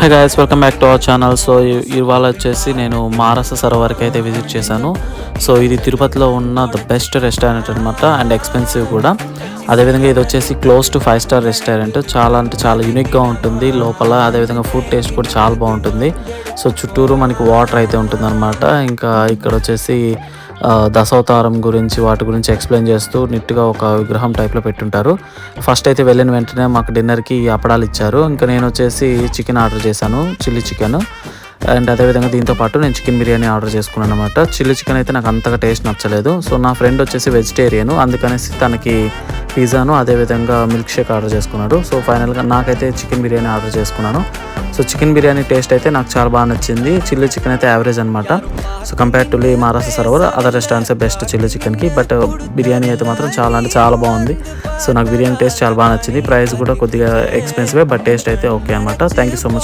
Hi guys, welcome back to our channel. So ఇవాళ వచ్చేసి నేను మానస సరోవర్కి అయితే విజిట్ చేశాను. సో ఇది తిరుపతిలో ఉన్న ద బెస్ట్ రెస్టారెంట్ అనమాట, అండ్ ఎక్స్పెన్సివ్ కూడా. అదేవిధంగా ఇది వచ్చేసి క్లోజ్ టు 5 స్టార్ రెస్టారెంట్. చాలా అంటే చాలా యూనిక్గా ఉంటుంది లోపల. అదేవిధంగా ఫుడ్ టేస్ట్ కూడా చాలా బాగుంటుంది. సో చుట్టూరు మనకి వాటర్ అయితే ఉంటుంది అనమాట. ఇంకా ఇక్కడ వచ్చేసి దశావతారం గురించి వాటి గురించి ఎక్స్ప్లెయిన్ చేస్తూ నీట్గా ఒక విగ్రహం టైప్లో పెట్టుంటారు. ఫస్ట్ అయితే వెళ్ళిన వెంటనే మాకు డిన్నర్కి అప్పడాలు ఇచ్చారు. ఇంకా నేను వచ్చేసి చికెన్ ఆర్డర్ చేశాను, చిల్లీ చికెన్. అండ్ అదేవిధంగా దీంతో పాటు నేను చికెన్ బిర్యానీ ఆర్డర్ చేసుకున్నాను అనమాట. చిల్లీ చికెన్ అయితే నాకు అంతగా టేస్ట్ నచ్చలేదు. సో నా ఫ్రెండ్ వచ్చేసి వెజిటేరియన్, అందుకనేసి తనకి పిజ్జాను అదేవిధంగా మిల్క్ షేక్ ఆర్డర్ చేసుకున్నాడు. సో ఫైనల్గా నాకైతే చికెన్ బిర్యానీ ఆర్డర్ చేసుకున్నాను. సో చికెన్ బిర్యానీ టేస్ట్ అయితే నాకు చాలా బాగా నచ్చింది. చిల్లీ చికెన్ అయితే యావరేజ్ అనమాట. So compare to Manasa Sarovar other restaurants best chilli చికెన్కి. బట్ బిర్యానీ అయితే మాత్రం చాలా అంటే చాలా బాగుంది. సో నాకు బిర్యానీ టేస్ట్ చాలా బాగా నచ్చింది. ప్రైస్ కూడా కొద్దిగా ఎక్స్పెన్సివే, బట్ టేస్ట్ అయితే ఓకే అనమాట. Thank you so much.